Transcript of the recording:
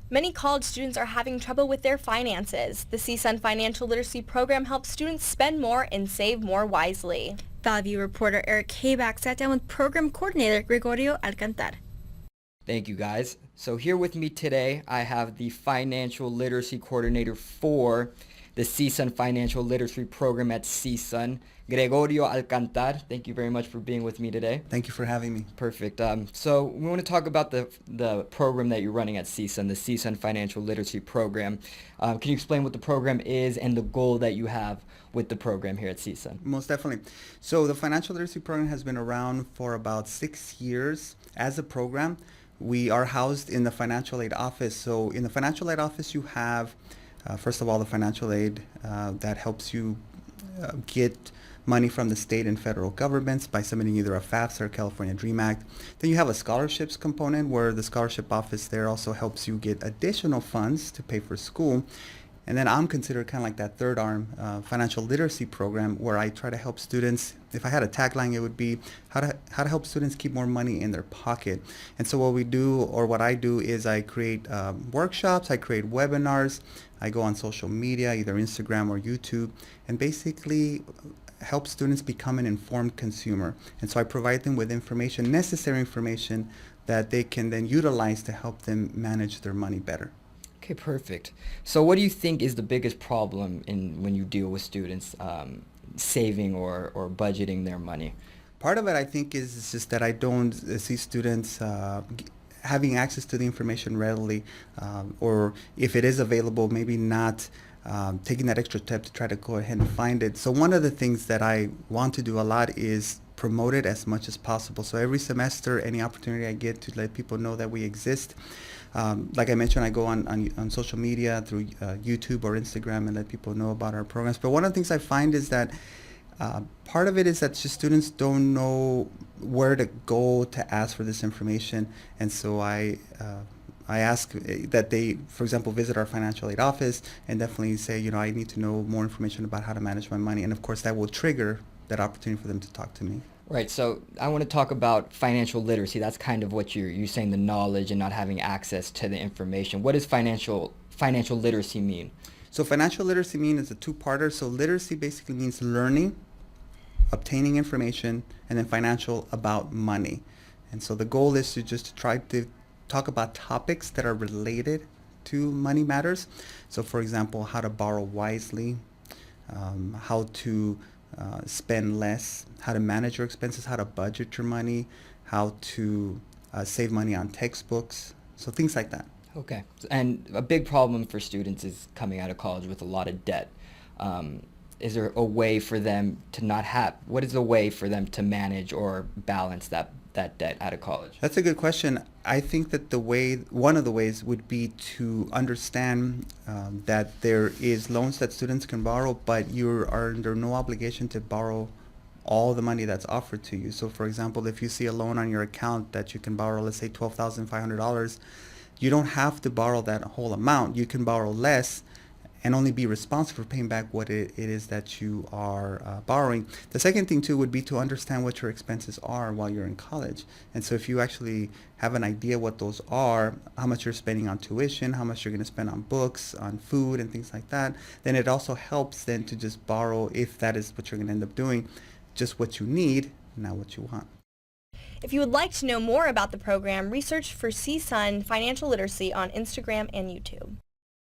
Many college students are having trouble with their finances. The CSUN Financial Literacy Program helps students spend more and save more wisely. Value reporter Eric Hayback sat down with program coordinator Gregorio Alcantar. Thank you, guys. So here with me today, I have the financial literacy coordinator for the CSUN Financial Literacy Program at CSUN, Gregorio Alcantar. Thank you very much for being with me today. Thank you for having me. Perfect. So we want to talk about the program that you're running at CSUN, the CSUN Financial Literacy Program. Can you explain what the program is and the goal that you have with the program here at CSUN? Most definitely. So the Financial Literacy Program has been around for about 6 years as a program. We are housed in the financial aid office. So in the financial aid office, you have, first of all, the financial aid that helps you get money from the state and federal governments by submitting either a FAFSA or California Dream Act. Then you have a scholarships component where the scholarship office there also helps you get additional funds to pay for school. And then I'm considered kind of like that third arm financial literacy program where I try to help students. If I had a tagline, it would be how to help students keep more money in their pocket. And so what we do, or what I do, is I create workshops, I create webinars, I go on social media, either Instagram or YouTube, and basically help students become an informed consumer. And so I provide them with information, necessary information that they can then utilize to help them manage their money better. Okay, perfect. So what do you think is the biggest problem when you deal with students saving or budgeting their money? Part of it, I think, is just that I don't see students having access to the information readily, or if it is available, maybe not taking that extra step to try to go ahead and find it. So one of the things that I want to do a lot is promote it as much as possible. So every semester, any opportunity I get to let people know that we exist. Like I mentioned, I go on social media through YouTube or Instagram and let people know about our programs. But one of the things I find is that part of it is that just students don't know where to go to ask for this information. And so I ask that they, for example, visit our financial aid office and definitely say, I need to know more information about how to manage my money. And of course, that will trigger that opportunity for them to talk to me. Right. So I want to talk about financial literacy. That's kind of what you're saying, the knowledge and not having access to the information. What does financial literacy mean? So financial literacy is a two-parter. So literacy basically means learning, obtaining information, and then financial about money. And so the goal is to just try to talk about topics that are related to money matters. So for example, how to borrow wisely, how to spend less, how to manage your expenses, how to budget your money, how to save money on textbooks, so things like that. Okay. And a big problem for students is coming out of college with a lot of debt. Is there a way for them to not have, what is a way for them to manage or balance that debt out of college? That's a good question. I think that one of the ways would be to understand that there is loans that students can borrow, but you are under no obligation to borrow all the money that's offered to you. So for example, if you see a loan on your account that you can borrow, let's say $12,500, you don't have to borrow that whole amount. You can borrow less and only be responsible for paying back what it is that you are borrowing. The second thing too would be to understand what your expenses are while you're in college. And so if you actually have an idea what those are, how much you're spending on tuition, how much you're going to spend on books, on food and things like that, then it also helps then to just borrow, if that is what you're going to end up doing, just what you need, not what you want. If you would like to know more about the program, research for CSUN Financial Literacy on Instagram and YouTube.